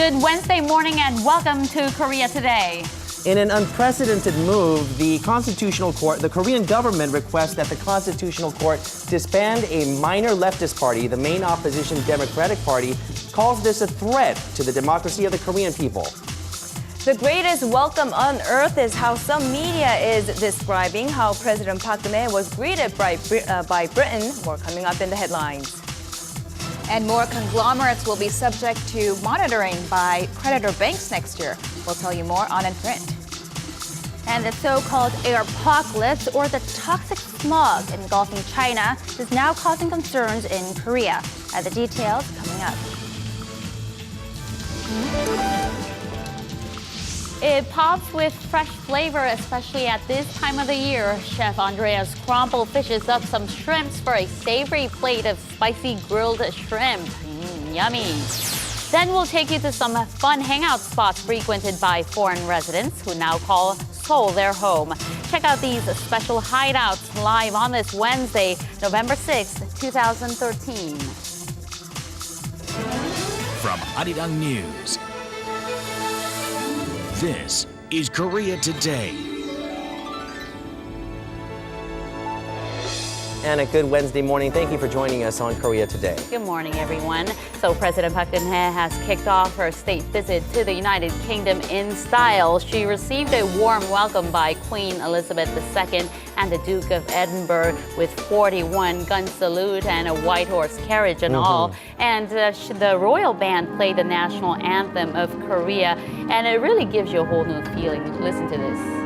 Good Wednesday morning and welcome to Korea Today. In an unprecedented move, the Korean government requests that the Constitutional Court disband a minor leftist party. The main opposition Democratic Party calls this a threat to the democracy of the Korean people. The greatest welcome on earth is how some media is describing how President Park Geun-hye was greeted by Britain. More coming up in the headlines. And more conglomerates will be subject to monitoring by creditor banks next year. We'll tell you more on In Print. And the so-called airpocalypse, or the toxic smog engulfing China, is now causing concerns in Korea. The details coming up. It pops with fresh flavor, especially at this time of the year. Chef Andreas Krompel fishes up some shrimps for a savory plate of spicy grilled shrimp. Yummy. Then we'll take you to some fun hangout spots frequented by foreign residents who now call Seoul their home. Check out these special hideouts live on this Wednesday, November 6th, 2013. From Arirang News, this is Korea Today. And a good Wednesday morning. Thank you for joining us on Korea Today. Good morning, everyone. So President Park Geun-hye has kicked off her state visit to the United Kingdom in style. She received a warm welcome by Queen Elizabeth II and the Duke of Edinburgh with 41 gun salute and a white horse carriage and all. And the royal band played the national anthem of Korea, and it really gives you a whole new feeling. Listen to this.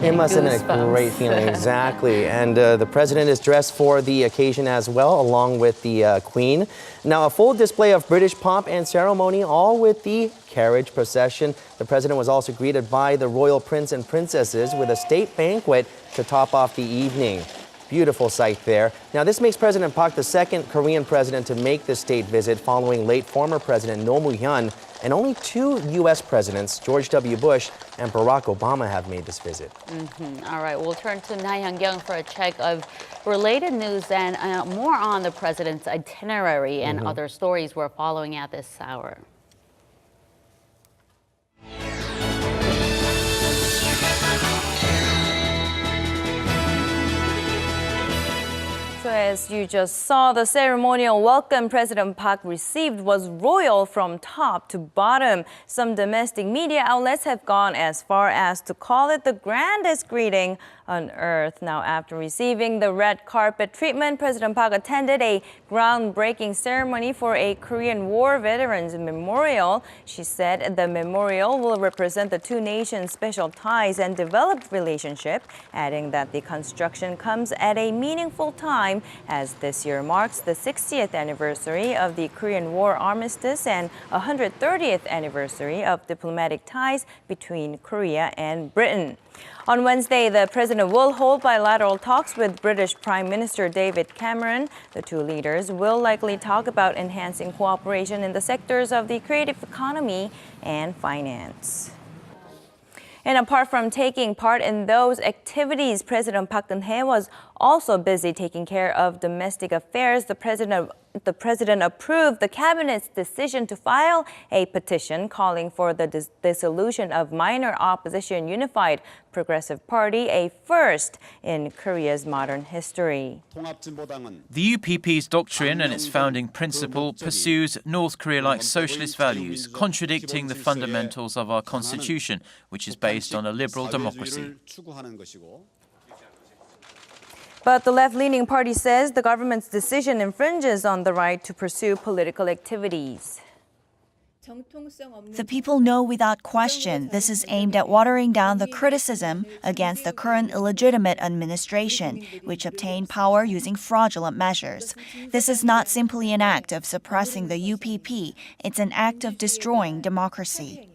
It must have been a great feeling, exactly. And the president is dressed for the occasion as well, along with the Queen. Now, a full display of British pomp and ceremony, all with the carriage procession. The president was also greeted by the royal prince and princesses with a state banquet to top off the evening. Beautiful sight there. Now, this makes President Park the second Korean president to make this state visit, following late former President Roh Moo-hyun, and only two U.S. presidents, George W. Bush and Barack Obama, have made this visit. All right, we'll turn to Hyung for a check of related news and more on the president's itinerary and other stories we're following at this hour. So as you just saw, the ceremonial welcome President Park received was royal from top to bottom. Some domestic media outlets have gone as far as to call it the grandest greeting on earth. Now, after receiving the red carpet treatment, President Park attended a groundbreaking ceremony for a Korean War veterans memorial. She said the memorial will represent the two nations' special ties and developed relationship, adding that the construction comes at a meaningful time as this year marks the 60th anniversary of the Korean War armistice and 130th anniversary of diplomatic ties between Korea and Britain. On Wednesday, the president will hold bilateral talks with British Prime Minister David Cameron. The two leaders will likely talk about enhancing cooperation in the sectors of the creative economy and finance. And apart from taking part in those activities, President Park Geun-hye was also busy taking care of domestic affairs. The president approved the cabinet's decision to file a petition calling for the dissolution of minor opposition Unified Progressive Party, a first in Korea's modern history. The UPP's doctrine and its founding principle pursues North Korea-like socialist values, contradicting the fundamentals of our constitution, which is based on a liberal democracy. But the left-leaning party says the government's decision infringes on the right to pursue political activities. The people know without question this is aimed at watering down the criticism against the current illegitimate administration, which obtained power using fraudulent measures. This is not simply an act of suppressing the UPP, it's an act of destroying democracy.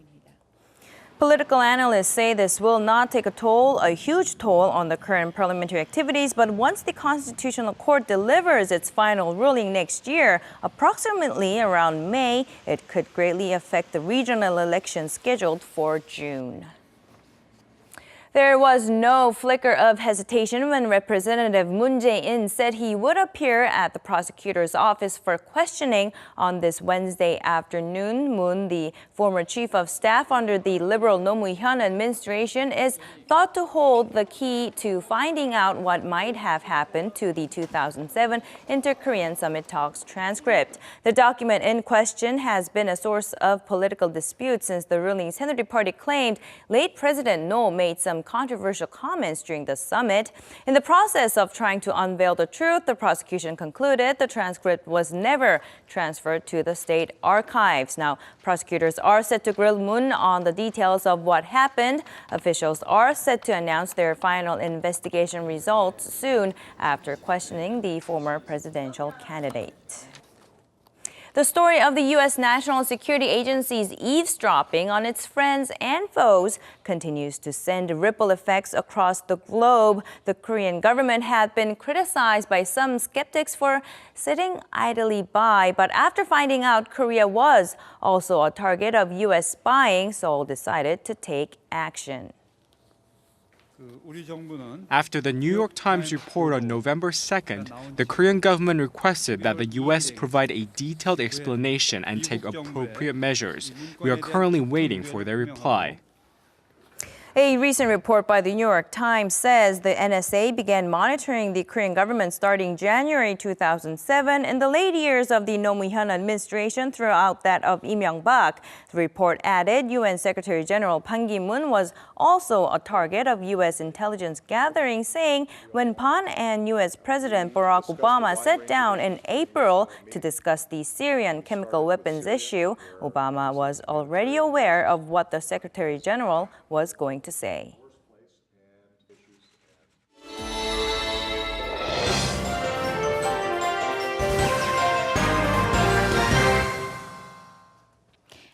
Political analysts say this will not take a huge toll on the current parliamentary activities, but once the Constitutional Court delivers its final ruling next year, approximately around May, it could greatly affect the regional elections scheduled for June. There was no flicker of hesitation when Representative Moon Jae-in said he would appear at the prosecutor's office for questioning on this Wednesday afternoon. Moon, the former chief of staff under the liberal Roh Moo-hyun administration, is thought to hold the key to finding out what might have happened to the 2007 Inter-Korean Summit talks transcript. The document in question has been a source of political dispute since the ruling Saenuri Party claimed late President Roh made some controversial comments during the summit. In the process of trying to unveil the truth, the prosecution concluded the transcript was never transferred to the state archives. Now, prosecutors are set to grill Moon on the details of what happened. Officials are set to announce their final investigation results soon after questioning the former presidential candidate. The story of the U.S. National Security Agency's eavesdropping on its friends and foes continues to send ripple effects across the globe. The Korean government had been criticized by some skeptics for sitting idly by. But after finding out Korea was also a target of U.S. spying, Seoul decided to take action. After the New York Times report on November 2nd, the Korean government requested that the U.S. provide a detailed explanation and take appropriate measures. We are currently waiting for their reply. A recent report by the New York Times says the NSA began monitoring the Korean government starting January 2007 in the late years of the Roh Moo-hyun administration throughout that of Lee Myung-bak. The report added UN Secretary General Ban Ki-moon was also a target of U.S. intelligence gathering, saying when Ban and U.S. President Barack Obama sat down in April to discuss the Syrian chemical weapons issue, Obama was already aware of what the Secretary General was going to say.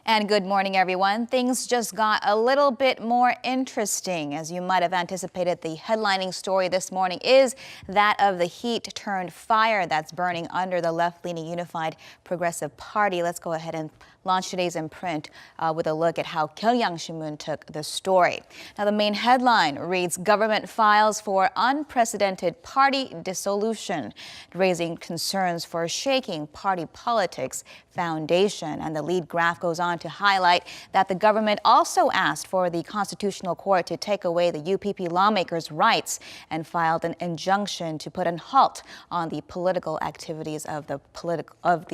And good morning, everyone. Things just got a little bit more interesting. As you might have anticipated, the headlining story this morning is that of the heat-turned fire that's burning under the left-leaning Unified Progressive Party. Let's go ahead and launch today's imprint with a look at how Gyeongyang Shinmun took the story. Now, the main headline reads, "Government files for unprecedented party dissolution," raising concerns for shaking party politics foundation. And the lead graph goes on to highlight that the government also asked for the Constitutional Court to take away the UPP lawmakers' rights and filed an injunction to put a halt on the political activities of the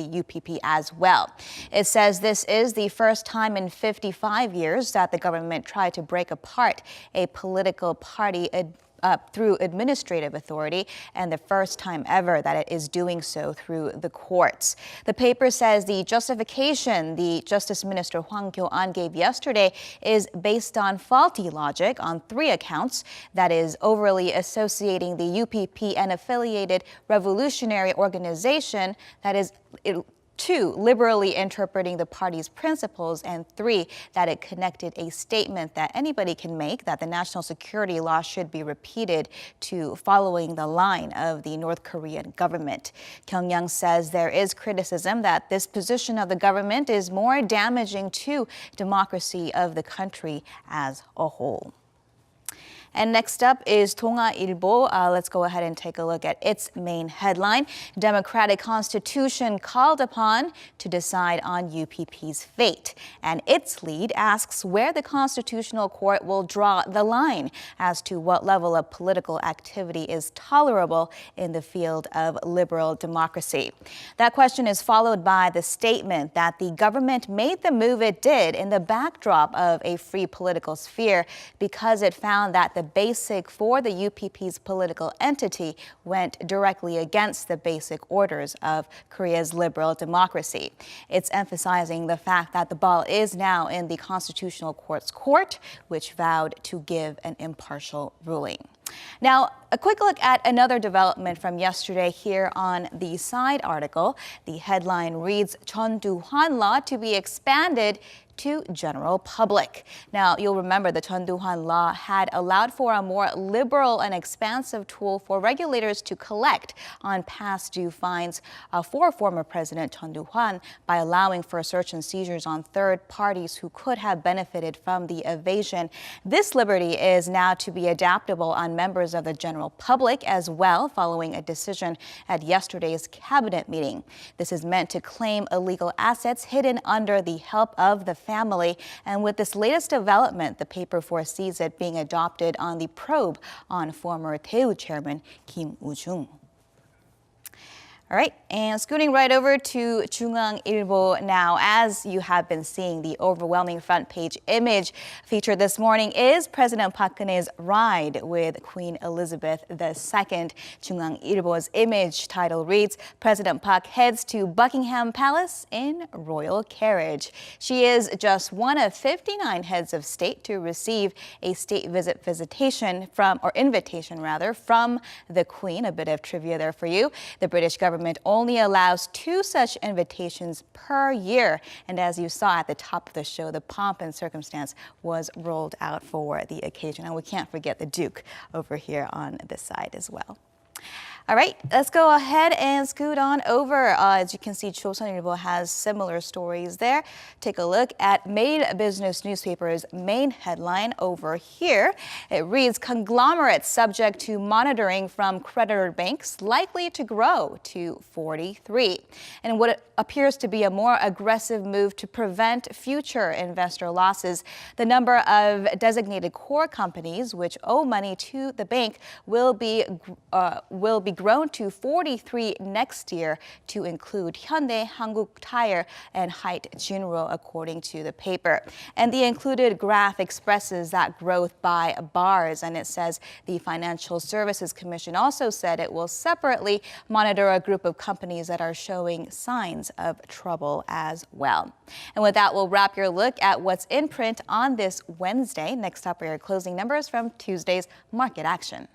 UPP as well. It says this is the first time in 55 years that the government tried to break apart a political party through administrative authority, and the first time ever that it is doing so through the courts. The paper says the justification the Justice Minister Hwang Kyo-an gave yesterday is based on faulty logic on 3 accounts, that is, overly associating the UPP and affiliated revolutionary organization, that is, 2, liberally interpreting the party's principles, and 3, that it connected a statement that anybody can make that the national security law should be repeated to following the line of the North Korean government. Gyeongyang says there is criticism that this position of the government is more damaging to democracy of the country as a whole. And next up is 동아일보. Let's go ahead and take a look at its main headline. Democratic Constitution called upon to decide on UPP's fate. And its lead asks where the Constitutional Court will draw the line as to what level of political activity is tolerable in the field of liberal democracy. That question is followed by the statement that the government made the move it did in the backdrop of a free political sphere because it found that the basic for the UPP's political entity went directly against the basic orders of Korea's liberal democracy. It's emphasizing the fact that the ball is now in the Constitutional Court's court, which vowed to give an impartial ruling. Now, a quick look at another development from yesterday here on the side article. The headline reads, Chondu-hwan law to be expanded to general public. Now, you'll remember the Chun-Doo-hwan law had allowed for a more liberal and expansive tool for regulators to collect on past due fines for former President Chun-Doo-hwan by allowing for search and seizures on third parties who could have benefited from the evasion. This liberty is now to be adaptable on members of the general public as well, following a decision at yesterday's cabinet meeting. This is meant to claim illegal assets hidden under the help of the family. And with this latest development, the paper foresees it being adopted on the probe on former Daewoo chairman Kim Woo-jung. All right, and scooting right over to 중앙일보 now. As you have been seeing, the overwhelming front page image featured this morning is President Park Geun-hye's ride with Queen Elizabeth II. 중앙일보's image title reads, President Park heads to Buckingham Palace in royal carriage. She is just one of 59 heads of state to receive a state invitation from the Queen. A bit of trivia there for you. The British government only allows 2 such invitations per year. And as you saw at the top of the show, the pomp and circumstance was rolled out for the occasion. And we can't forget the Duke over here on this side as well. All right, let's go ahead and scoot on over. As you can see, 조선일보 has similar stories there. Take a look at Main Business newspaper's main headline over here. It reads, conglomerates subject to monitoring from creditor banks likely to grow to 43. And what appears to be a more aggressive move to prevent future investor losses, the number of designated core companies which owe money to the bank will be grown to 43 next year, to include Hyundai, Hankuk Tire, and Haidt Jinro, according to the paper. And the included graph expresses that growth by bars, and it says the Financial Services Commission also said it will separately monitor a group of companies that are showing signs of trouble as well. And with that, we'll wrap your look at what's in print on this Wednesday. Next up are your closing numbers from Tuesday's market action.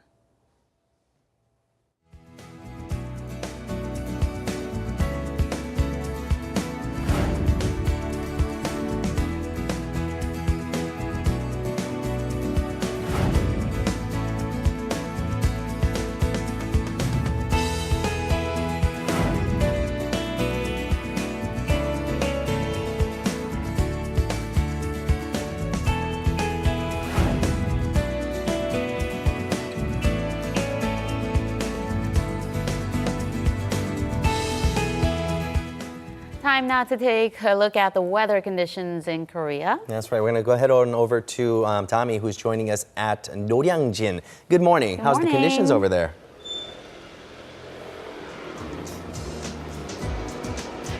Time now to take a look at the weather conditions in Korea. That's right. We're going to go ahead on over to Tommy, who's joining us at Noryangjin. Good morning. Good How's morning. the conditions over there?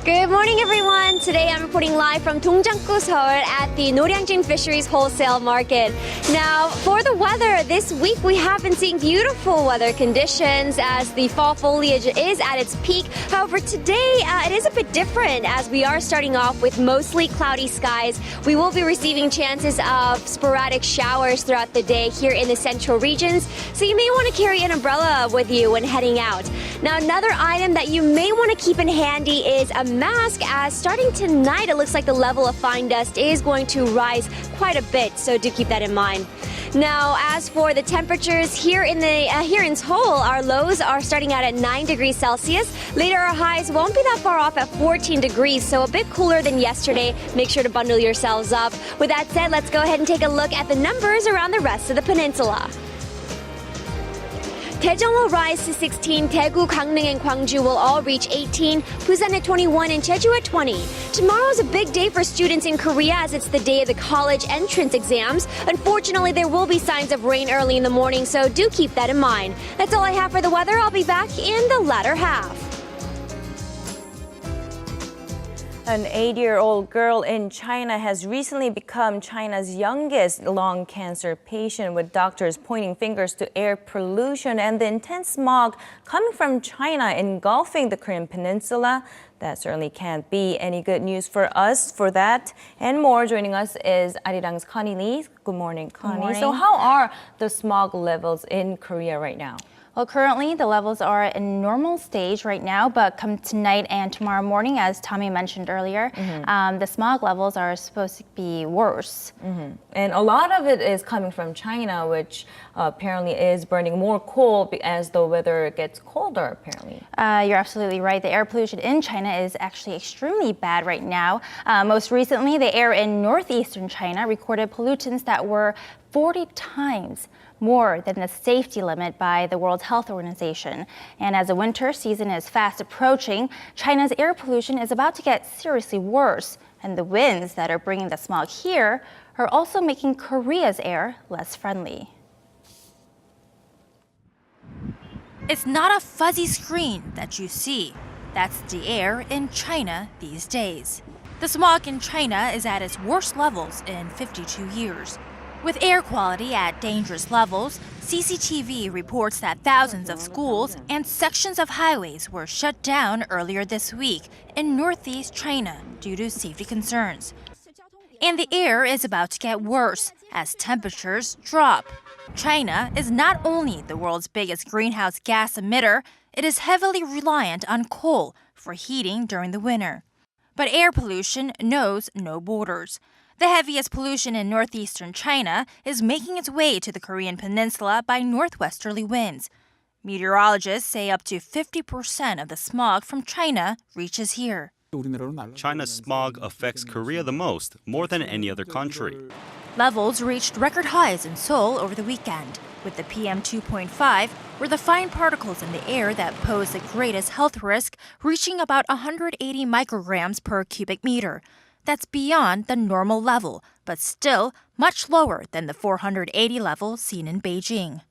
Good morning, everyone. Today I'm reporting live from Dongjak-gu, Seoul at the Noryangjin Fisheries Wholesale Market. Now, for the weather, this week we have been seeing beautiful weather conditions as the fall foliage is at its peak. However, today it is a bit different as we are starting off with mostly cloudy skies. We will be receiving chances of sporadic showers throughout the day here in the central regions, so you may want to carry an umbrella with you when heading out. Now, another item that you may want to keep in handy is a mask, as starting tonight it looks like the level of fine dust is going to rise quite a bit, so do keep that in mind. Now, as for the temperatures here in Seoul, our lows are starting out at 9 degrees Celsius. Later, our highs won't be that far off at 14 degrees, so a bit cooler than yesterday. Make sure to bundle yourselves up. With that said, let's go ahead and take a look at the numbers around the rest of the peninsula. Daejeon will rise to 16, Daegu, Gangneung, and Gwangju will all reach 18, Busan at 21, and Jeju at 20. Tomorrow is a big day for students in Korea as it's the day of the college entrance exams. Unfortunately, there will be signs of rain early in the morning, so do keep that in mind. That's all I have for the weather. I'll be back in the latter half. An 8-year-old girl in China has recently become China's youngest lung cancer patient, with doctors pointing fingers to air pollution and the intense smog coming from China engulfing the Korean peninsula. That certainly can't be any good news for us. For that and more, joining us is Arirang's Connie Lee. Good morning, Connie. Good morning. So how are the smog levels in Korea right now? Well, currently the levels are in normal stage right now, but come tonight and tomorrow morning, as Tommy mentioned earlier, the smog levels are supposed to be worse. And a lot of it is coming from China, which apparently is burning more coal as the weather gets colder, apparently. You're absolutely right. The air pollution in China is actually extremely bad right now. Most recently, the air in northeastern China recorded pollutants that were 40 times more than the safety limit by the World Health Organization. And as the winter season is fast approaching, China's air pollution is about to get seriously worse. And the winds that are bringing the smog here are also making Korea's air less friendly. It's not a fuzzy screen that you see. That's the air in China these days. The smog in China is at its worst levels in 52 years. With air quality at dangerous levels, CCTV reports that thousands of schools and sections of highways were shut down earlier this week in northeast China due to safety concerns. And the air is about to get worse as temperatures drop. China is not only the world's biggest greenhouse gas emitter, it is heavily reliant on coal for heating during the winter. But air pollution knows no borders. The heaviest pollution in northeastern China is making its way to the Korean peninsula by northwesterly winds. Meteorologists say up to 50% of the smog from China reaches here. China's smog affects Korea the most, more than any other country. Levels reached record highs in Seoul over the weekend, with the PM 2.5, where the fine particles in the air that pose the greatest health risk, reaching about 180 micrograms per cubic meter. That's beyond the normal level, but still much lower than the 480 level seen in Beijing.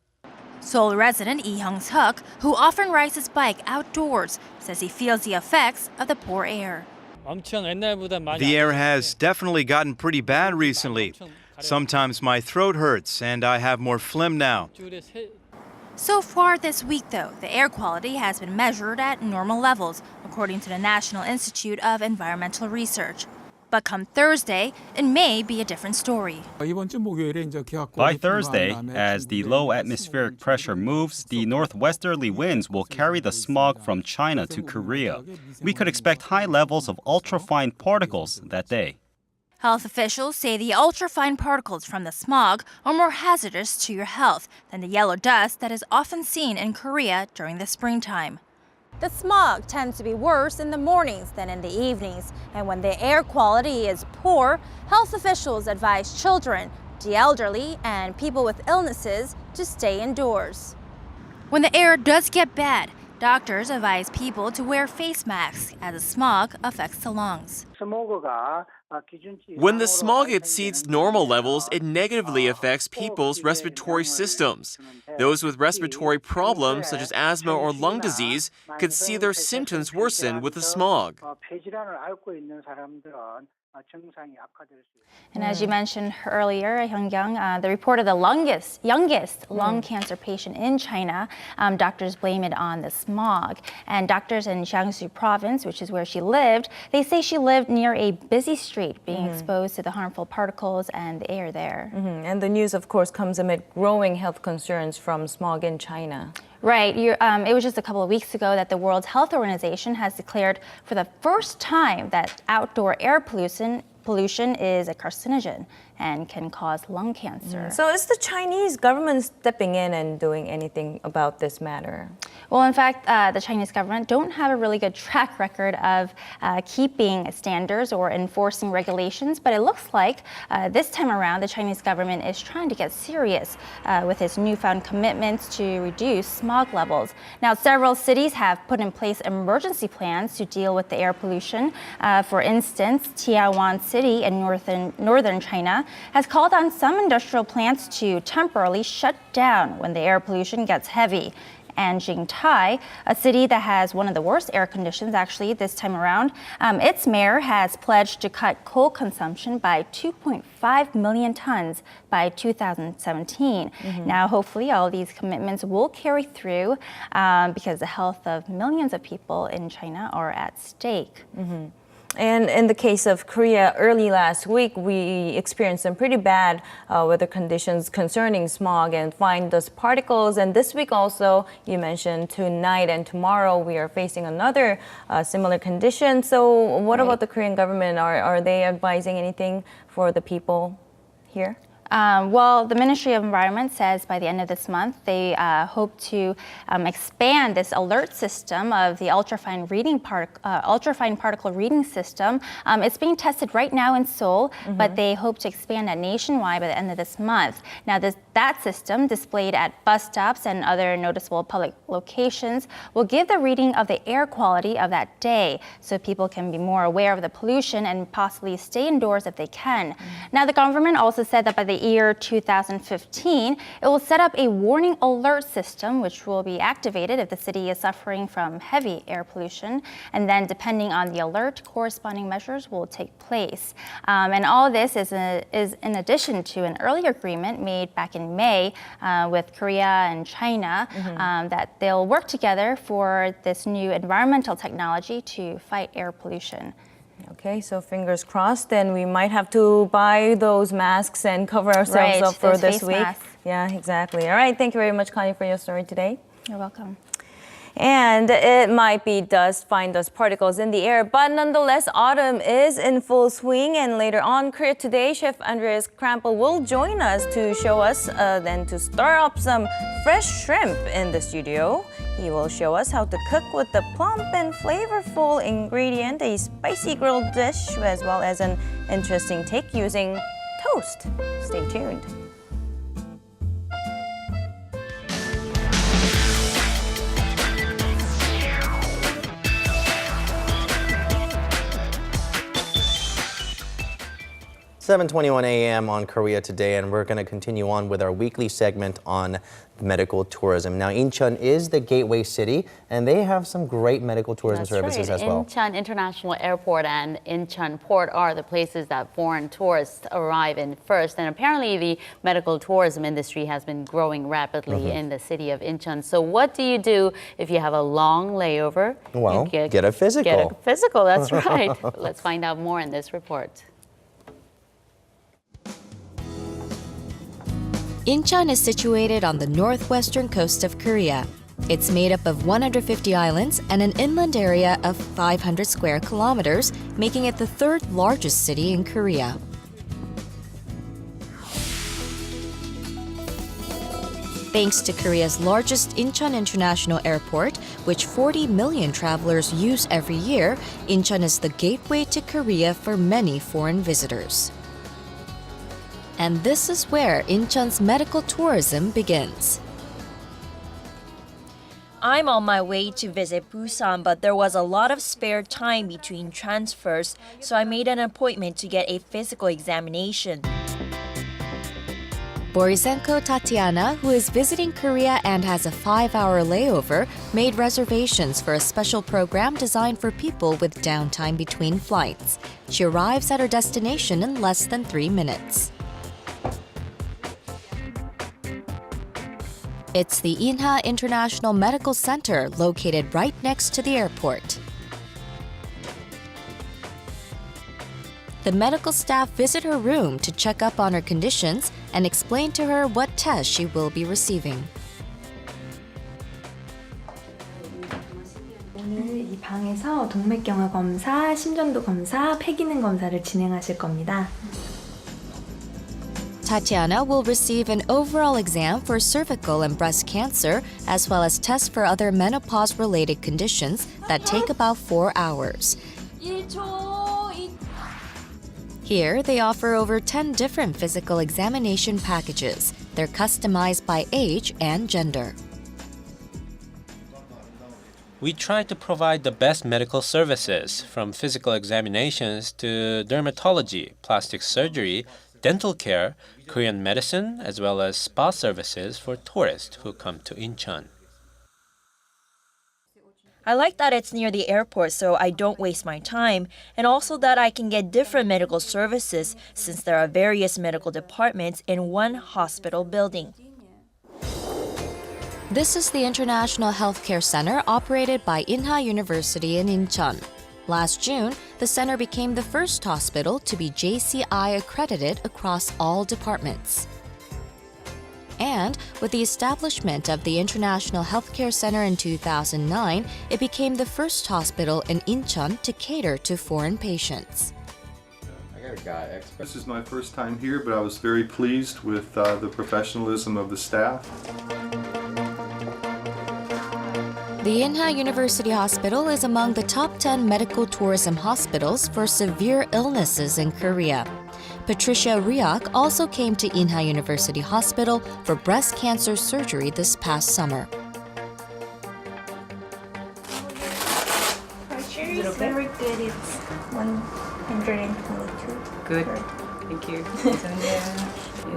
Seoul resident Lee Hyung-suk, who often rides his bike outdoors, says he feels the effects of the poor air. The air has definitely gotten pretty bad recently. Sometimes my throat hurts and I have more phlegm now. So far this week, though, the air quality has been measured at normal levels, according to the National Institute of Environmental Research. But come Thursday, it may be a different story. By Thursday, as the low atmospheric pressure moves, the northwesterly winds will carry the smog from China to Korea. We could expect high levels of ultrafine particles that day. Health officials say the ultrafine particles from the smog are more hazardous to your health than the yellow dust that is often seen in Korea during the springtime. The smog tends to be worse in the mornings than in the evenings, and when the air quality is poor, health officials advise children, the elderly, and people with illnesses to stay indoors. When the air does get bad, doctors advise people to wear face masks as the smog affects the lungs. When the smog exceeds normal levels, it negatively affects people's respiratory systems. Those with respiratory problems, such as asthma or lung disease, could see their symptoms worsen with the smog. And as you mentioned earlier, Hyung-young, the report of the youngest lung cancer patient in China, doctors blame it on the smog. And doctors in Jiangsu Province, which is where she lived, they say she lived near a busy street, being exposed to the harmful particles and the air there. And the news, of course, comes amid growing health concerns from smog in China. Right. It was just a couple of weeks ago that the World Health Organization has declared for the first time that outdoor air pollution is a carcinogen and can cause lung cancer. So is the Chinese government stepping in and doing anything about this matter? Well, in fact, the Chinese government don't have a really good track record of keeping standards or enforcing regulations, but it looks like this time around the Chinese government is trying to get serious with its newfound commitments to reduce smog levels. Now, several cities have put in place emergency plans to deal with the air pollution. For instance, Tiawan City in northern China has called on some industrial plants to temporarily shut down when the air pollution gets heavy. And Jingtai, a city that has one of the worst air conditions actually this time around, its mayor has pledged to cut coal consumption by 2.5 million tons by 2017. Now, hopefully all these commitments will carry through because the health of millions of people in China are at stake. And in the case of Korea, early last week, we experienced some pretty bad weather conditions concerning smog and fine dust particles. And this week also, you mentioned tonight and tomorrow, we are facing another similar condition. So what about the Korean government? Are they advising anything for the people here? Well, the Ministry of Environment says by the end of this month, they hope to expand this alert system of the ultrafine particle reading system. It's being tested right now in Seoul, but they hope to expand that nationwide by the end of this month. Now, that system, displayed at bus stops and other noticeable public locations, will give the reading of the air quality of that day, so people can be more aware of the pollution and possibly stay indoors if they can. Now, the government also said that by the year 2015, it will set up a warning alert system, which will be activated if the city is suffering from heavy air pollution. And then, depending on the alert, corresponding measures will take place. And all this is in addition to an earlier agreement made back in May with Korea and China that they'll work together for this new environmental technology to fight air pollution. Okay, so fingers crossed. Then we might have to buy those masks and cover ourselves up for this week. Masks. Yeah, exactly. All right, thank you very much, Connie, for your story today. You're welcome. And it might be fine dust particles in the air, but nonetheless, autumn is in full swing. And later on, Korea Today, Chef Andreas Krampel will join us to show us, then to stir up some fresh shrimp in the studio. He will show us how to cook with the plump and flavorful ingredient, a spicy grilled dish, as well as an interesting take using toast. Stay tuned. .21 a.m. on Korea Today, and we're going to continue on with our weekly segment on medical tourism. Now, Incheon is the gateway city, and they have some great medical tourism services as well. Incheon International Airport and Incheon Port are the places that foreign tourists arrive in first. And apparently, the medical tourism industry has been growing rapidly in the city of Incheon. So what do you do if you have a long layover? Well, get a physical. Get a physical, that's right. Let's find out more in this report. Incheon is situated on the northwestern coast of Korea. It's made up of 150 islands and an inland area of 500 square kilometers, making it the third largest city in Korea. Thanks to Korea's largest Incheon International Airport, which 40 million travelers use every year, Incheon is the gateway to Korea for many foreign visitors. And this is where Incheon's medical tourism begins. I'm on my way to visit Busan, but there was a lot of spare time between transfers, so I made an appointment to get a physical examination. Borisenko Tatiana, who is visiting Korea and has a 5-hour layover, made reservations for a special program designed for people with downtime between flights. She arrives at her destination in less than 3 minutes. It's the Inha International Medical Center located right next to the airport. The medical staff visit her room to check up on her conditions and explain to her what tests she will be receiving. 오늘 이 방에서 동맥경화 검사, 심전도 검사, 폐기능 검사를 진행하실 겁니다. Tatiana will receive an overall exam for cervical and breast cancer, as well as tests for other menopause-related conditions that take about 4 hours. Here, they offer over 10 different physical examination packages. They're customized by age and gender. We try to provide the best medical services, from physical examinations to dermatology, plastic surgery, dental care, Korean medicine, as well as spa services for tourists who come to Incheon. I like that it's near the airport so I don't waste my time, and also that I can get different medical services since there are various medical departments in one hospital building. This is the International Healthcare Center operated by Inha University in Incheon. Last June, the center became the first hospital to be JCI accredited across all departments. And with the establishment of the International Healthcare Center in 2009, it became the first hospital in Incheon to cater to foreign patients. This is my first time here, but I was very pleased with the professionalism of the staff. The Inha University Hospital is among the top 10 medical tourism hospitals for severe illnesses in Korea. Patricia Ryak also came to Inha University Hospital for breast cancer surgery this past summer. It's very good. It's 122. Good. Thank you.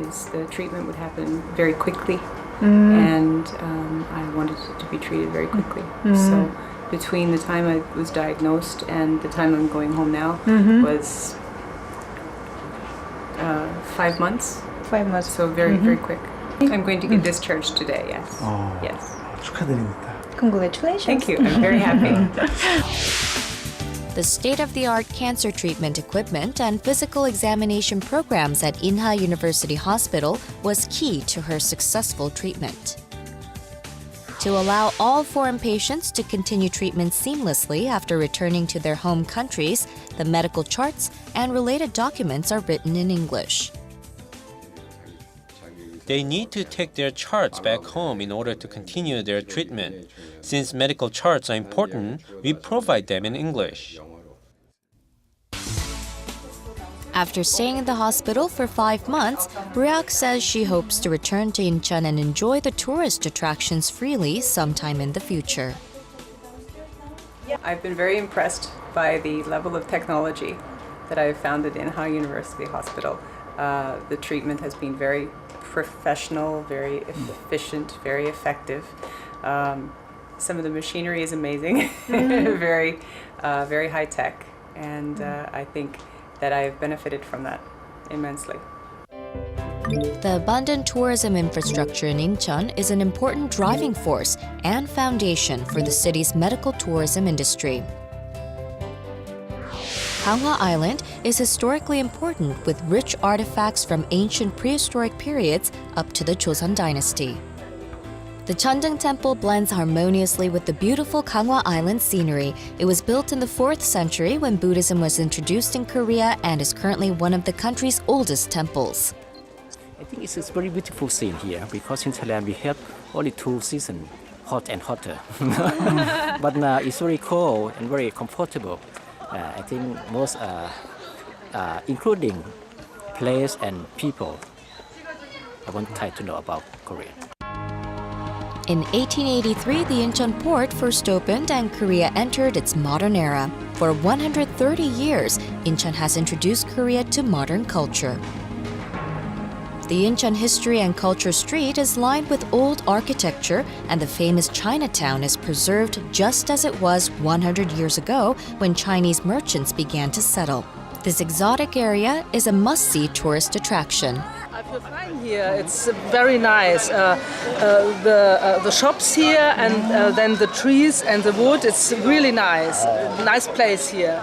Is the treatment would happen very quickly, and I wanted it to be treated very quickly. So between the time I was diagnosed and the time I'm going home now was 5 months. 5 months. So very, very quick. I'm going to get discharged today, yes. Yes. 축하드립니다. Congratulations. Thank you. I'm very happy. The state-of-the-art cancer treatment equipment and physical examination programs at Inha University Hospital was key to her successful treatment. To allow all foreign patients to continue treatment seamlessly after returning to their home countries, the medical charts and related documents are written in English. They need to take their charts back home in order to continue their treatment. Since medical charts are important, we provide them in English. After staying in the hospital for 5 months, Ryak says she hopes to return to Incheon and enjoy the tourist attractions freely sometime in the future. I've been very impressed by the level of technology that I've found at Inha University Hospital. The treatment has been very professional, very efficient, very effective. Some of the machinery is amazing, very high tech, and I think that I have benefited from that immensely. The abundant tourism infrastructure in Incheon is an important driving force and foundation for the city's medical tourism industry. Hanwha Island is historically important with rich artifacts from ancient prehistoric periods up to the Joseon dynasty. The Cheonjeong Temple blends harmoniously with the beautiful Hanwha Island scenery. It was built in the 4th century when Buddhism was introduced in Korea and is currently one of the country's oldest temples. I think it's a very beautiful scene here because in Thailand we have only 2 seasons, hot and hotter. But it's very cold and very comfortable. I think most, including place and people, I want Thai to know about Korea. In 1883, the Incheon port first opened and Korea entered its modern era. For 130 years, Incheon has introduced Korea to modern culture. The Incheon History and Culture Street is lined with old architecture, and the famous Chinatown is preserved just as it was 100 years ago when Chinese merchants began to settle. This exotic area is a must-see tourist attraction. I feel fine here. It's very nice. The shops here and then the trees and the wood. It's really nice. Nice place here.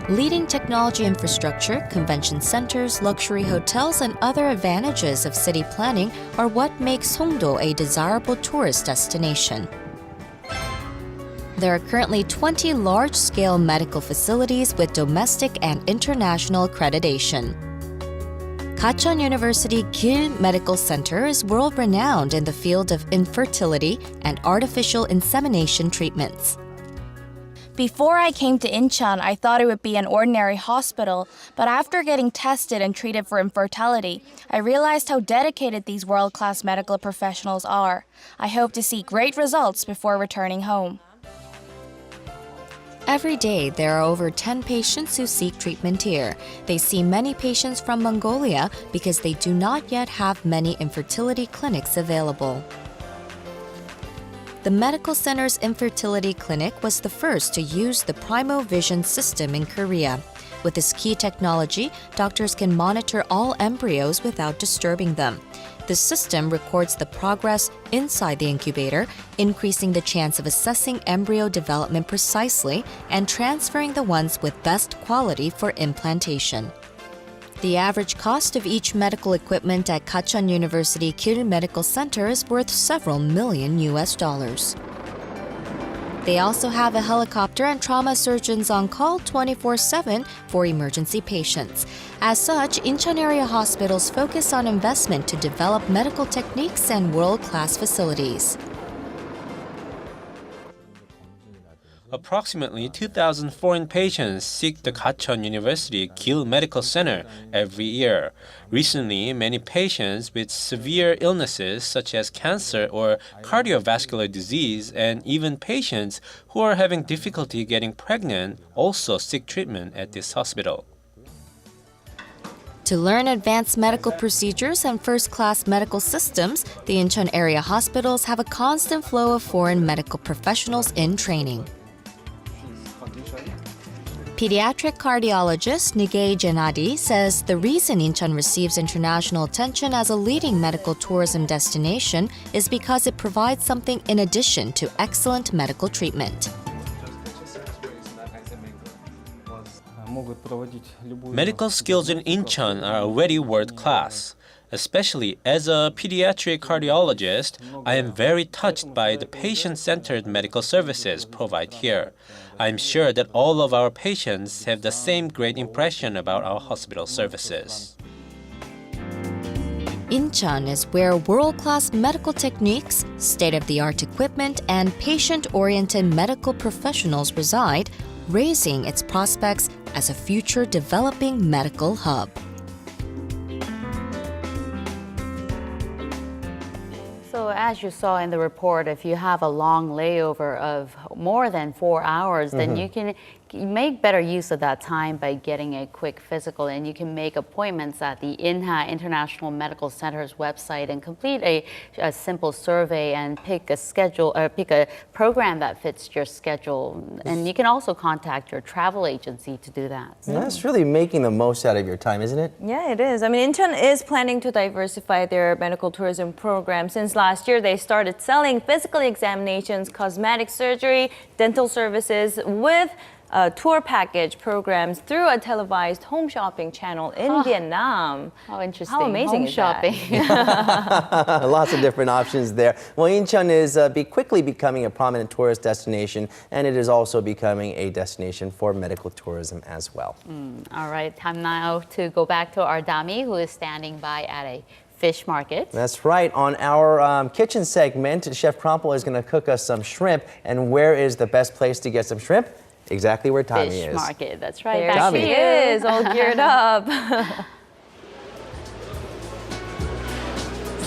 Leading technology infrastructure, convention centers, luxury hotels, and other advantages of city planning are what makes Songdo a desirable tourist destination. There are currently 20 large-scale medical facilities with domestic and international accreditation. Gachon University Gil Medical Center is world-renowned in the field of infertility and artificial insemination treatments. Before I came to Incheon, I thought it would be an ordinary hospital, but after getting tested and treated for infertility, I realized how dedicated these world-class medical professionals are. I hope to see great results before returning home. Every day, there are over 10 patients who seek treatment here. They see many patients from Mongolia because they do not yet have many infertility clinics available. The medical center's infertility clinic was the first to use the Primo-Vision system in Korea. With this key technology, doctors can monitor all embryos without disturbing them. This system records the progress inside the incubator, increasing the chance of assessing embryo development precisely and transferring the ones with best quality for implantation. The average cost of each medical equipment at Gachon University Kyul Medical Center is worth several million US. They also have a helicopter and trauma surgeons on call 24/7 for emergency patients. As such, Incheon area hospitals focus on investment to develop medical techniques and world-class facilities. Approximately 2,000 foreign patients seek the Gachon University Kyul Medical Center every year. Recently, many patients with severe illnesses such as cancer or cardiovascular disease and even patients who are having difficulty getting pregnant also seek treatment at this hospital. To learn advanced medical procedures and first-class medical systems, the Incheon area hospitals have a constant flow of foreign medical professionals in training. Pediatric cardiologist Nigei Jenadi says the reason Incheon receives international attention as a leading medical tourism destination is because it provides something in addition to excellent medical treatment. Medical skills in Incheon are already world-class. Especially as a pediatric cardiologist, I am very touched by the patient-centered medical services provided here. I'm sure that all of our patients have the same great impression about our hospital services. Incheon is where world-class medical techniques, state-of-the-art equipment, and patient-oriented medical professionals reside, raising its prospects as a future developing medical hub. So as you saw in the report, if you have a long layover of more than 4 hours, then you can make better use of that time by getting a quick physical, and you can make appointments at the INHA International Medical Center's website and complete a simple survey and pick a schedule or pick a program that fits your schedule. And you can also contact your travel agency to do that. That's really making the most out of your time, isn't it? Yeah, it is. I mean, Incheon is planning to diversify their medical tourism program. Since last year, they started selling physical examinations, cosmetic surgery, dental services with tour package programs through a televised home shopping channel in Vietnam. How interesting. How amazing is shopping. that? Lots of different options there. Well, Incheon is quickly becoming a prominent tourist destination, and it is also becoming a destination for medical tourism as well. All right, time now to go back to our Dami, who is standing by at a fish market. That's right. On our kitchen segment, Chef Krompel is going to cook us some shrimp. And where is the best place to get some shrimp? Exactly where Tommy is. Fish market, that's right. There she is, all geared up.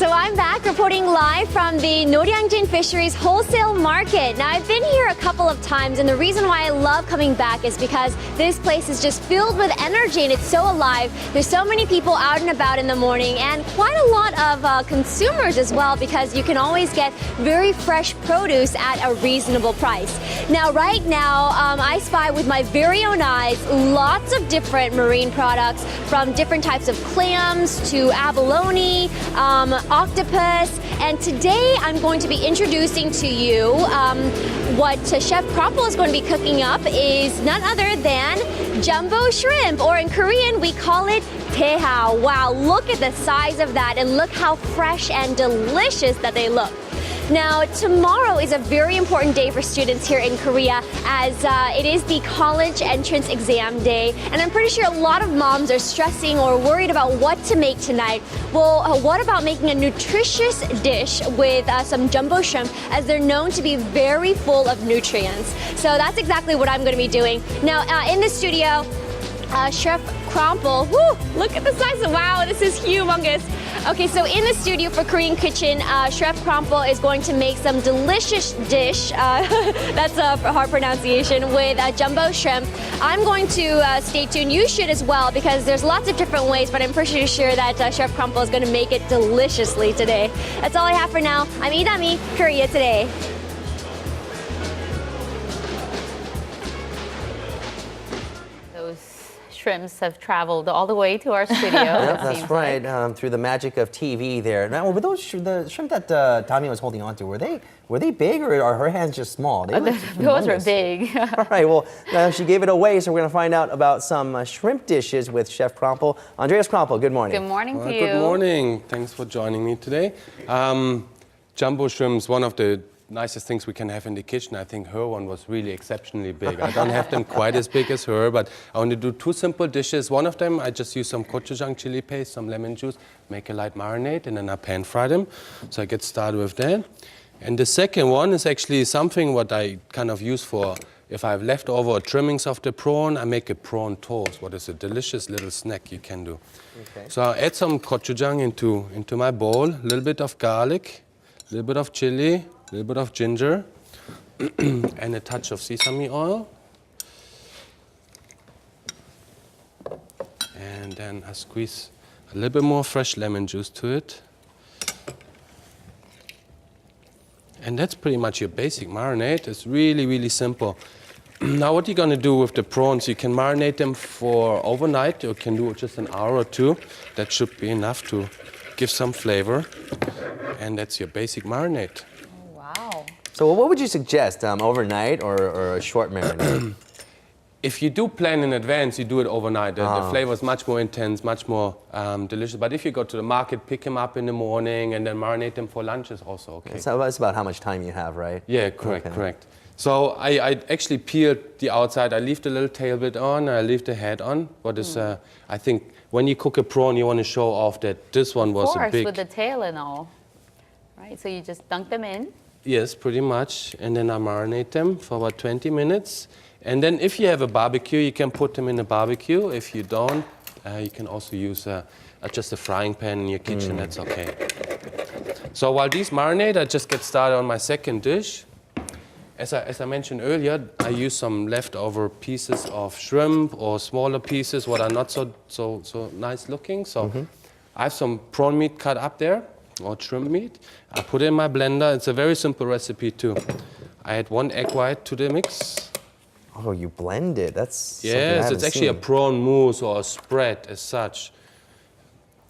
So I'm back reporting live from the Noryangjin Fisheries Wholesale Market. Now I've been here a couple of times, and the reason why I love coming back is because this place is just filled with energy and it's so alive. There's so many people out and about in the morning, and quite a lot of consumers as well, because you can always get very fresh produce at a reasonable price. Now right now I spy with my very own eyes lots of different marine products, from different types of clams to abalone, octopus, and today I'm going to be introducing to you what Chef Krompel is going to be cooking up is none other than jumbo shrimp, or in Korean we call it taehao. Wow, look at the size of that, and look how fresh and delicious that they look. Now, tomorrow is a very important day for students here in Korea, as it is the college entrance exam day, and I'm pretty sure a lot of moms are stressing or worried about what to make tonight. Well, what about making a nutritious dish with some jumbo shrimp, as they're known to be very full of nutrients. So that's exactly what I'm going to be doing. Now, in the studio, Chef Krompel, look at the size of, wow, this is humongous. Okay, so in the studio for Korean Kitchen, Chef Krompel is going to make some delicious dish, that's a hard pronunciation, with jumbo shrimp. I'm going to stay tuned. You should as well, because there's lots of different ways, but I'm pretty sure that Chef Krompel is going to make it deliciously today. That's all I have for now. I'm Idami, Korea Today. shrimps have traveled all the way to our studio. Yep, that's right, through the magic of TV there. Now, were those the shrimp that Tami was holding on to, were they big or are her hands just small? Those were big. All right, well, she gave it away, so we're going to find out about some shrimp dishes with Chef Krompel. Andreas Krompel, good morning. Good morning to you. Good morning. Thanks for joining me today. Jumbo shrimp's one of the nicest things we can have in the kitchen. I think her one was really exceptionally big. I don't have them quite as big as her, but I want to do two simple dishes. One of them, I just use some gochujang chili paste, some lemon juice, make a light marinade, and then I pan fry them. So I get started with that. And the second one is actually something what I kind of use for if I have leftover trimmings of the prawn, I make a prawn toast, what is a delicious little snack you can do. Okay. So I'll add some gochujang into my bowl, a little bit of garlic, a little bit of chili, a little bit of ginger, and a touch of sesame oil. And then I squeeze a little bit more fresh lemon juice to it. And that's pretty much your basic marinade. It's really, really simple. Now what you're gonna do with the prawns, you can marinate them for overnight, you can do it just an hour or two. That should be enough to give some flavor. And that's your basic marinade. Oh, wow. So what would you suggest, overnight or a short marinade? If you do plan in advance, you do it overnight. The flavor is much more intense, much more delicious. But if you go to the market, pick them up in the morning and then marinate them for lunch is also okay. So that's about how much time you have, right? Yeah, correct. So I actually peeled the outside. I leave the little tail bit on, I leave the head on. What is, I think when you cook a prawn, you want to show off that this one was a big... with the tail and all. Right, so you just dunk them in? Yes, pretty much. And then I marinate them for about 20 minutes. And then if you have a barbecue, you can put them in a barbecue. If you don't, you can also use just a frying pan in your kitchen, that's okay. So while these marinate, I just get started on my second dish. As I mentioned earlier, I use some leftover pieces of shrimp or smaller pieces, what are not so nice looking. So I have some prawn meat cut up there, or shrimp meat. I put it in my blender. It's a very simple recipe too. I add 1 egg white to the mix. Oh, you blend it. That's yes, it's actually a prawn mousse or a spread as such.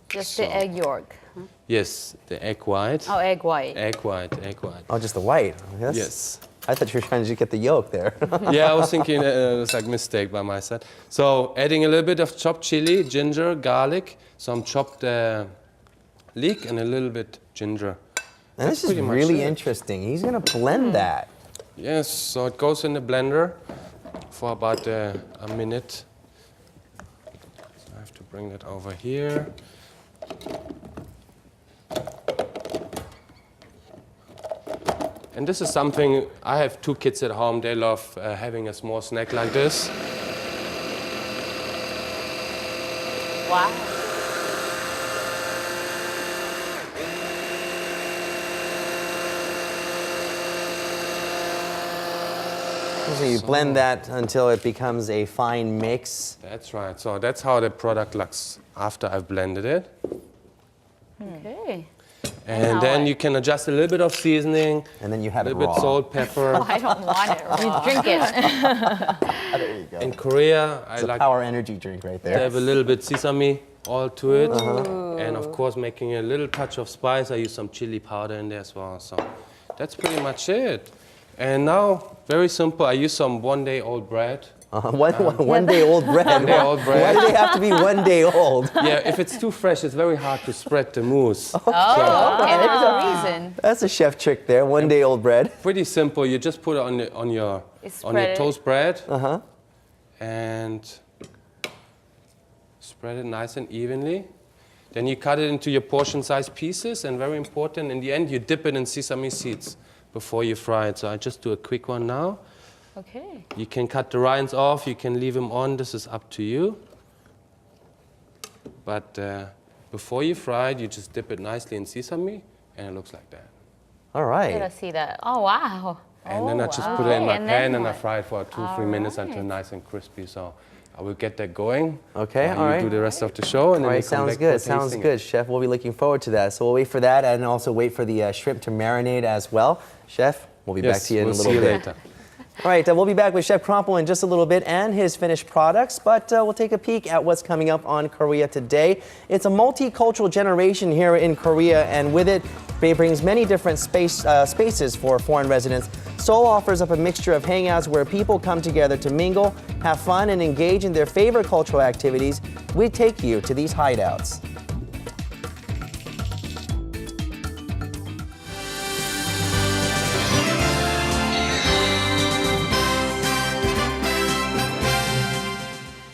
Just the egg yolk. Huh? Yes, the egg white. Oh, egg white. Egg white. Oh, just the white. Yes. I thought you were trying to get the yolk there. Yeah, I was thinking it was like a mistake by my side. So adding a little bit of chopped chili, ginger, garlic, some chopped leek, and a little bit ginger. And this is really interesting. He's going to blend that. Yes, so it goes in the blender for about a minute. So I have to bring that over here. And this is something, I have 2 kids at home, they love having a small snack like this. Wow. So you blend that until it becomes a fine mix. That's right. So that's how the product looks after I've blended it. Okay. And then you can adjust a little bit of seasoning. And then you have a little bit salt, pepper. Oh, I don't want it raw. You drink it. There you go. In Korea, it's a power energy drink right there. They have a little bit sesame oil to it. And of course, making a little touch of spice. I use some chili powder in there as well. So that's pretty much it. And now, very simple, I use some one-day-old bread. One-day-old bread? One-day-old bread. Why do they have to be 1 day old? Yeah, if it's too fresh, it's very hard to spread the mousse. Okay, there's a reason. That's a chef trick there, 1 day old bread. Pretty simple, you just put it on your toast bread. And spread it nice and evenly. Then you cut it into your portion-sized pieces, and very important, in the end, you dip it in sesame seeds before you fry it. So I just do a quick one now. Okay. You can cut the rinds off, you can leave them on, this is up to you. But before you fry it, you just dip it nicely in sesame, and it looks like that. All right. Let us see that. Oh, wow. And then I just put it in my pan and I fry it for 2-3 minutes until nice and crispy. So I will get that going. Okay, all right. You do the rest of the show, and then we come back for tasting Sounds good, Chef. We'll be looking forward to that. So we'll wait for that, and also wait for the shrimp to marinate as well. Chef, we'll be back to you in a little bit. See you later. All right, we'll be back with Chef Krompel in just a little bit and his finished products, but we'll take a peek at what's coming up on Korea today. It's a multicultural generation here in Korea, and with it brings many different spaces for foreign residents. Seoul offers up a mixture of hangouts where people come together to mingle, have fun, and engage in their favorite cultural activities. We take you to these hideouts.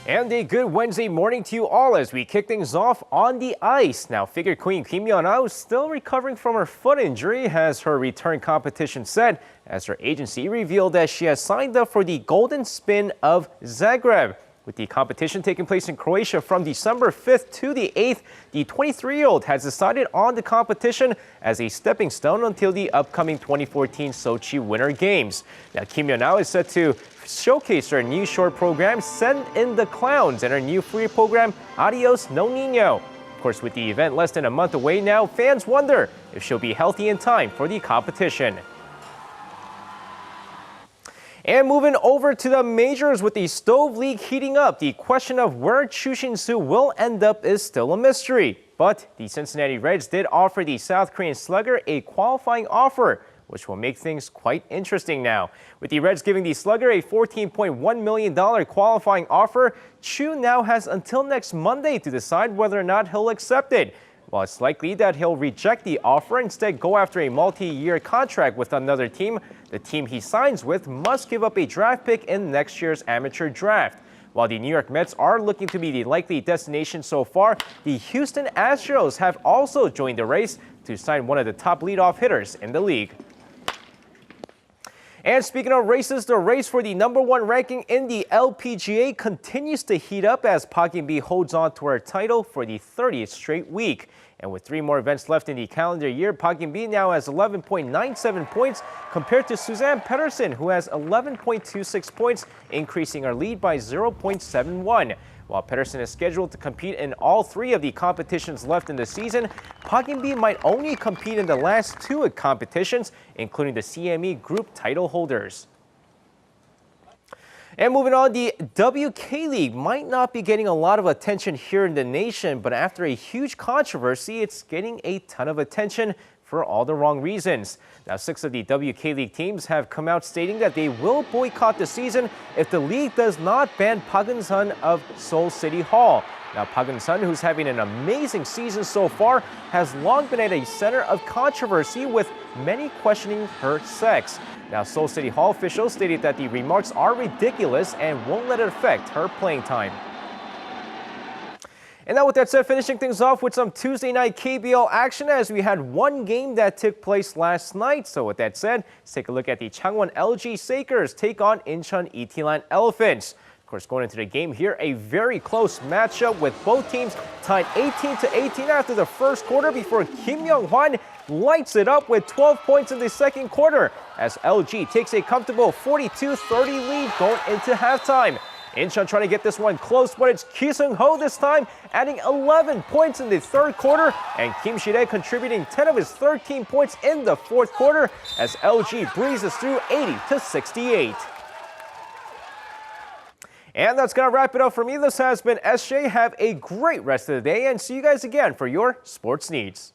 And a good Wednesday morning to you all as we kick things off on the ice. Now, figure queen Kim Yeon-ah is still recovering from her foot injury, has her return competition set, as her agency revealed that she has signed up for the Golden Spin of Zagreb. With the competition taking place in Croatia from December 5th to the 8th, the 23-year-old has decided on the competition as a stepping stone until the upcoming 2014 Sochi Winter Games. Now, Kim Yeon-ah is set to showcase her new short program, Send in the Clowns, and her new free program, Adios No Niño. Of course, with the event less than a month away now, fans wonder if she'll be healthy in time for the competition. And moving over to the majors with the Stove League heating up, the question of where Chu Shin-soo will end up is still a mystery. But the Cincinnati Reds did offer the South Korean slugger a qualifying offer, which will make things quite interesting now. With the Reds giving the slugger a $14.1 million qualifying offer, Chu now has until next Monday to decide whether or not he'll accept it. While it's likely that he'll reject the offer and instead go after a multi-year contract with another team, the team he signs with must give up a draft pick in next year's amateur draft. While the New York Mets are looking to be the likely destination so far, the Houston Astros have also joined the race to sign one of the top leadoff hitters in the league. And speaking of races, the race for the #1 ranking in the LPGA continues to heat up as Park In-bi holds on to her title for the 30th straight week. And with 3 more events left in the calendar year, Park In-bi now has 11.97 points compared to Suzanne Pettersen, who has 11.26 points, increasing her lead by 0.71. While Pettersen is scheduled to compete in all 3 of the competitions left in the season, Park In-bi might only compete in the last 2 competitions, including the CME Group title holders. And moving on, the WK League might not be getting a lot of attention here in the nation, but after a huge controversy, it's getting a ton of attention for all the wrong reasons. Now, 6 of the WK League teams have come out stating that they will boycott the season if the league does not ban Park Eun-sun of Seoul City Hall. Now, Park Eun-sun, who's having an amazing season so far, has long been at a center of controversy with many questioning her sex. Now, Seoul City Hall officials stated that the remarks are ridiculous and won't let it affect her playing time. And now with that said, finishing things off with some Tuesday night KBL action as we had one game that took place last night. So with that said, let's take a look at the Changwon LG Sakers take on Incheon Itilan Elephants. Of course, going into the game here, a very close matchup with both teams tied 18-18 after the first quarter before Kim Young-hwan lights it up with 12 points in the second quarter as LG takes a comfortable 42-30 lead going into halftime. Incheon trying to get this one close, but it's Ki Seung-ho this time, adding 11 points in the third quarter, and Kim Si-dae contributing 10 of his 13 points in the fourth quarter as LG breezes through 80-68. And that's going to wrap it up for me. This has been SJ. Have a great rest of the day, and see you guys again for your sports needs.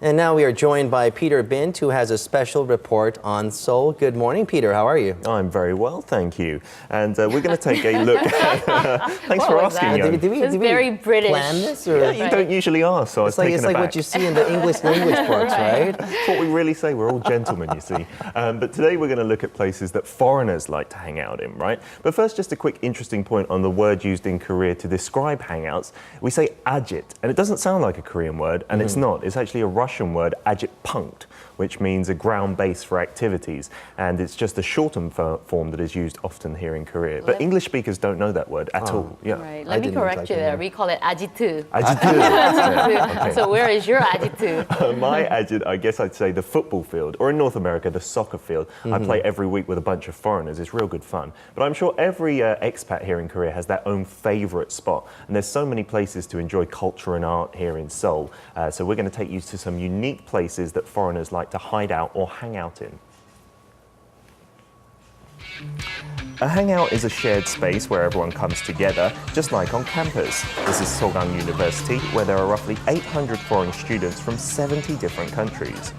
And now we are joined by Peter Bint, who has a special report on Seoul. Good morning, Peter. How are you? I'm very well, thank you. And we're going to take a look at... Thanks for asking, Young. Did we very British. Plan this? Or? Yeah, you don't usually ask, so it's like what you see in the English language books, right? That's what we really say. We're all gentlemen, you see. But today we're going to look at places that foreigners like to hang out in, right? But first, just a quick interesting point on the word used in Korea to describe hangouts. We say ajit, and it doesn't sound like a Korean word, and it's not. It's actually a Russian word, ajitpunkt, which means a ground base for activities. And it's just a shortened form that is used often here in Korea. But English speakers don't know that word at all. Yeah. Right. Let me correct you there. We call it ajitu. Ajitu. Okay. So where is your ajitu? My ajit, I guess I'd say the football field, or in North America, the soccer field. I play every week with a bunch of foreigners. It's real good fun. But I'm sure every expat here in Korea has their own favorite spot. And there's so many places to enjoy culture and art here in Seoul. So we're going to take you to some unique places that foreigners like to hide out or hang out in. A hangout is a shared space where everyone comes together, just like on campus. This is Sogang University, where there are roughly 800 foreign students from 70 different countries.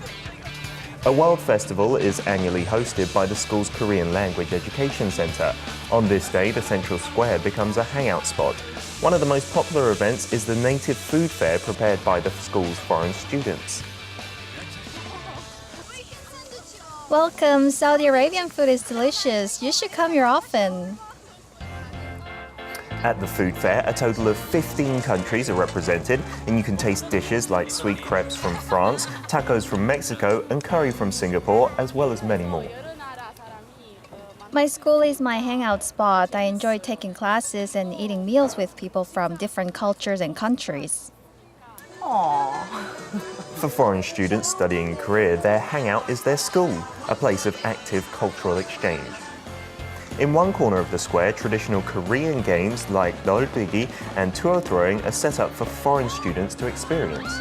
A World Festival is annually hosted by the school's Korean Language Education Center. On this day, the central square becomes a hangout spot. One of the most popular events is the native food fair prepared by the school's foreign students. Welcome, Saudi Arabian food is delicious. You should come here often. At the food fair, a total of 15 countries are represented, and you can taste dishes like sweet crepes from France, tacos from Mexico, and curry from Singapore, as well as many more. My school is my hangout spot. I enjoy taking classes and eating meals with people from different cultures and countries. Aww. For foreign students studying in Korea, their hangout is their school, a place of active cultural exchange. In one corner of the square, traditional Korean games like 널뛰기 and tuo throwing are set up for foreign students to experience.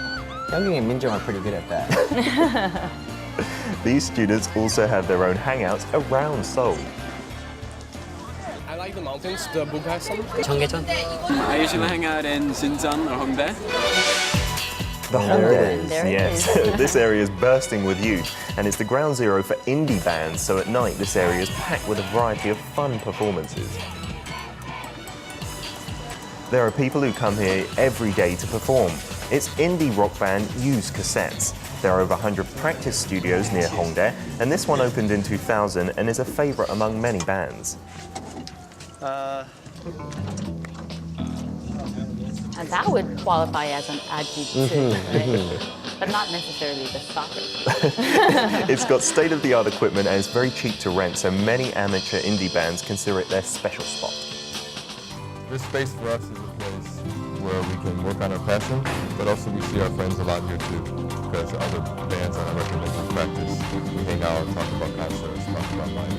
Young and Minjung are pretty good at that. These students also have their own hangouts around Seoul. I like the mountains, the Bughasan. I usually hang out in Sinjan or Hongdae. The Hangouts, yes. This area is bursting with youth, and it's the ground zero for indie bands, so at night this area is packed with a variety of fun performances. There are people who come here every day to perform. Its indie rock band Use Cassettes. There are over 100 practice studios near Hongdae, and this one opened in 2000 and is a favourite among many bands. And that would qualify as an ajitu, right? But not necessarily the soccer. It's got state-of-the-art equipment and it's very cheap to rent, so many amateur indie bands consider it their special spot. This space for us is a place where we can work on our passion, but also we see our friends a lot here too, because other bands on our record make us practice. We hang out, talk about concerts, talk about life.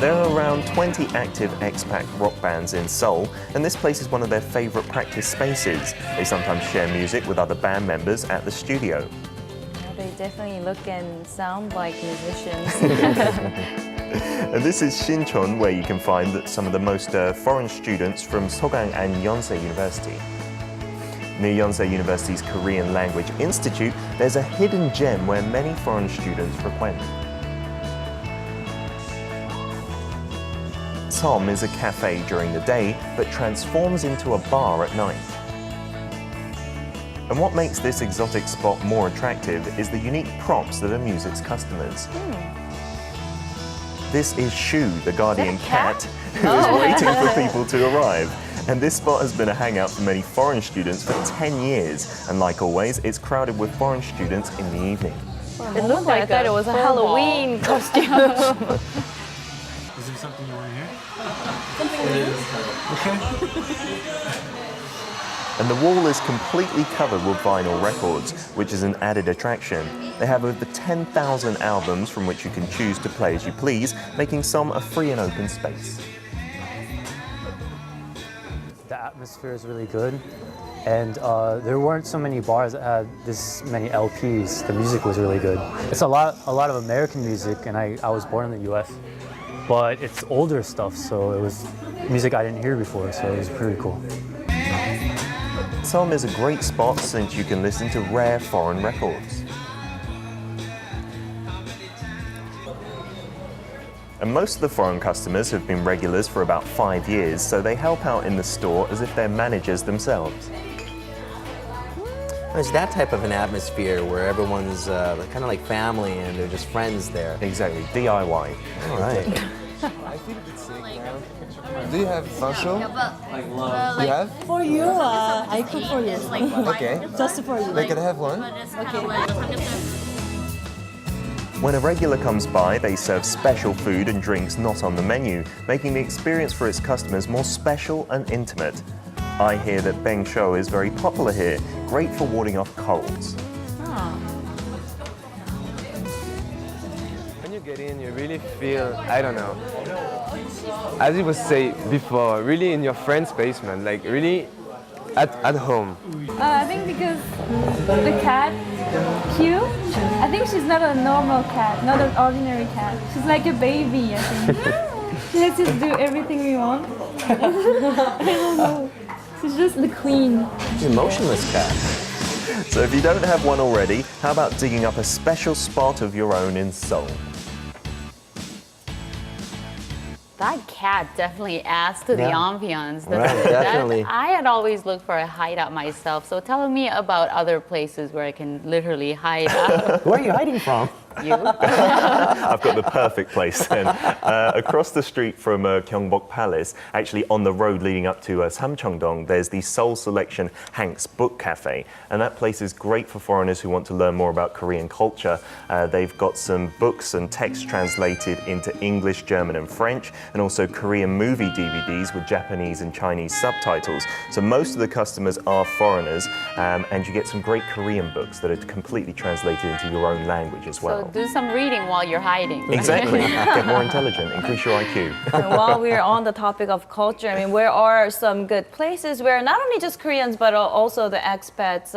There are around 20 active expat rock bands in Seoul, and this place is one of their favourite practice spaces. They sometimes share music with other band members at the studio. They definitely look and sound like musicians. And this is Incheon, where you can find some of the most foreign students from Sogang and Yonsei University. Near Yonsei University's Korean Language Institute, there's a hidden gem where many foreign students frequent. Tom is a cafe during the day, but transforms into a bar at night. And what makes this exotic spot more attractive is the unique props that amuse its customers. This is Shu, the guardian cat, who is waiting for people to arrive. And this spot has been a hangout for many foreign students for 10 years. And like always, it's crowded with foreign students in the evening. It looked like that it was a Halloween costume. Is there something you want to hear? And the wall is completely covered with vinyl records, which is an added attraction. They have over 10,000 albums from which you can choose to play as you please, making some a free and open space. The atmosphere is really good, and there weren't so many bars that had this many LPs. The music was really good. It's a lot of American music, and I was born in the US. But it's older stuff, so it was music I didn't hear before, so it was pretty cool. Seoul is a great spot since you can listen to rare foreign records. And most of the foreign customers have been regulars for about 5 years, so they help out in the store as if they're managers themselves. It's that type of an atmosphere where everyone's kind of like family and they're just friends there. Exactly, DIY. All right. I think it's do you have facial? Yeah, but You have? for you, I cook for you. Okay. Just for you. They can have one. Okay. When a regular comes by, they serve special food and drinks not on the menu, making the experience for its customers more special and intimate. I hear that Beng Shou is very popular here, great for warding off colds. When you get in, you really feel, I don't know, as you would say before, really in your friend's basement, like really at home. I think because the cat, Q, I think she's not a normal cat, not an ordinary cat. She's like a baby, I think. She lets us do everything we want. I don't know. She's just the queen. She's a motionless cat. So if you don't have one already, how about digging up a special spot of your own in Seoul? That cat definitely adds to the ambiance. Right, definitely. I had always looked for a hideout myself, so tell me about other places where I can literally hide out. Where are you hiding from? You? I've got the perfect place then. Across the street from Gyeongbok Palace, actually on the road leading up to Samcheongdong, there's the Seoul Selection Hangouts Book Cafe. And that place is great for foreigners who want to learn more about Korean culture. They've got some books and text translated into English, German and French, and also Korean movie DVDs with Japanese and Chinese subtitles. So most of the customers are foreigners, and you get some great Korean books that are completely translated into your own language as well. So do some reading while you're hiding. Exactly. Get more intelligent, increase your IQ. And while we're on the topic of culture, I mean, where are some good places where not only just Koreans but also the expats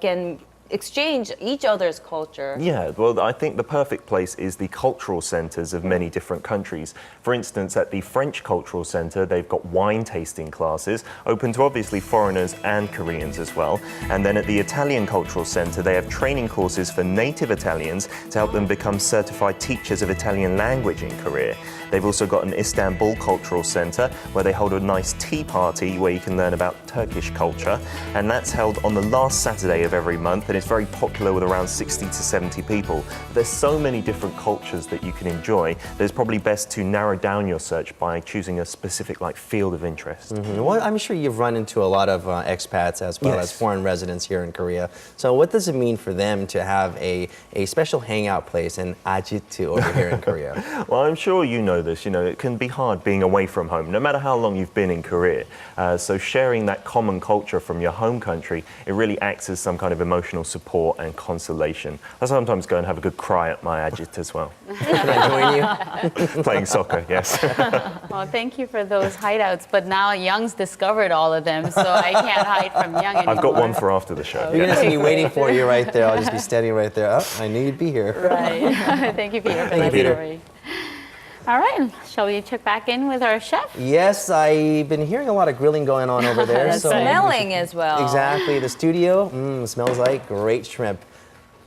can exchange each other's culture? Yeah, well, I think the perfect place is the cultural centres of many different countries. For instance, at the French Cultural Centre, they've got wine tasting classes, open to obviously foreigners and Koreans as well. And then at the Italian Cultural Centre, they have training courses for native Italians to help them become certified teachers of Italian language in Korea. They've also got an Istanbul Cultural Centre where they hold a nice tea party where you can learn about Turkish culture. And that's held on the last Saturday of every month, and it's very popular with around 60 to 70 people. But there's so many different cultures that you can enjoy that it's probably best to narrow down your search by choosing a specific field of interest. Well, I'm sure you've run into a lot of expats as well as foreign residents here in Korea. So what does it mean for them to have a special hangout place, an ajitu over here in Korea? Well, I'm sure you know this. You know, it can be hard being away from home, no matter how long you've been in Korea. So sharing that common culture from your home country, it really acts as some kind of emotional support and consolation. I sometimes go and have a good cry at my ajit as well. Can I join you? Playing soccer, yes. Well, thank you for those hideouts, but now Young's discovered all of them, so I can't hide from Young anymore. I've got one for after the show. You're going to see me waiting for you right there. I'll just be standing right there. Oh, I knew you'd be here. Right. Thank you, Peter, for that story. All right, shall we check back in with our chef? Yes, I've been hearing a lot of grilling going on over there. So smelling as well. Exactly, the studio smells like great shrimp.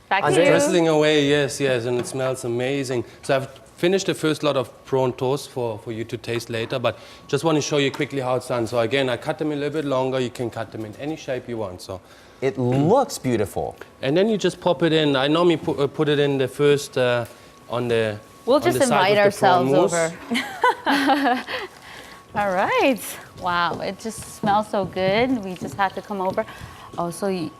Back to you. Drizzling away, yes, and it smells amazing. So I've finished the first lot of prawn toast for you to taste later, but just want to show you quickly how it's done. So again, I cut them a little bit longer. You can cut them in any shape you want. So it looks beautiful. And then you just pop it in. I normally put it in the first on the. We'll just invite ourselves over. All right. Wow, it just smells so good. We just had to come over. Oh, so you,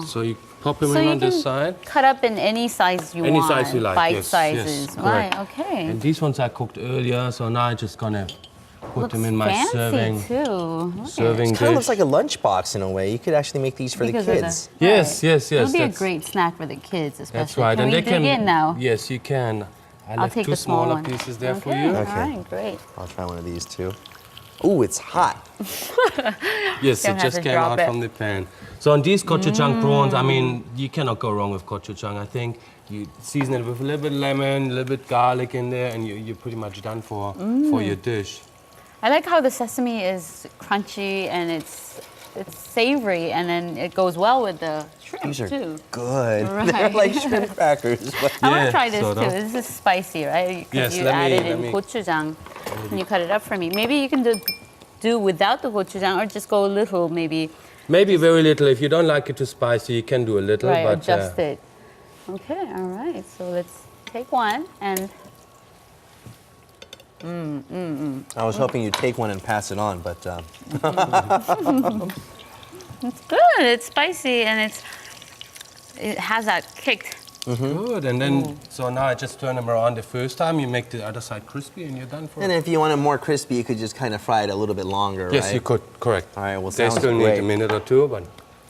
So you pop them in on this side. Cut up in any size you want. Any size you like, Bite yes, sizes. yes, right, correct. okay. And these ones I cooked earlier, so now I'm just gonna put Looks them in my fancy serving. Too. Serving It kind of looks dish. like a lunchbox in a way. You could actually make these for Because the of kids. Yes. It'll be a that's- great snack for the kids, especially. That's right. Can And we they can. dig in now? Yes, you can. I'll left take two the small smaller one. pieces there for Okay, you. all right, great. I'll try one of these too. Ooh, it's hot. Yes, Don't it have just to came drop out it. from the pan. So on these gochujang prawns, I mean, you cannot go wrong with gochujang. I think you season it with a little bit of lemon, a little bit garlic in there, and you're pretty much done for your dish. I like how the sesame is crunchy and it's it's savory, and then it goes well with the shrimp These are too. good. Right. They're like shrimp crackers. I want to try this too. This is spicy, right? Yes, you added in gochujang. Can you cut it up for me? Maybe you can do without the gochujang, or just go a little, maybe. Maybe very little. If you don't like it too spicy, you can do a little. Right, but, adjust it. Okay, all right. So let's take one and. I was hoping you'd take one and pass it on, but. It's good. It's spicy and it has that kick. Good. And then, so now I just turn them around the first time. You make the other side crispy, and you're done for. And if you want it more crispy, you could just kind of fry it a little bit longer, yes, right? you could. Correct. All right. Well, They sounds still great. need a minute or two, but.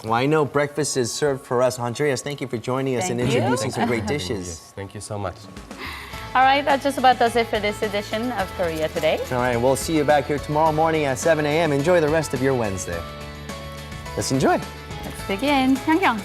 Well, I know breakfast is served for us. Andreas, thank you for joining us and introducing some great dishes. Yes, thank you so much. All right, that just about does it for this edition of Korea Today. All right, we'll see you back here tomorrow morning at 7 a.m. Enjoy the rest of your Wednesday. Let's enjoy. Let's begin. Hyungyang.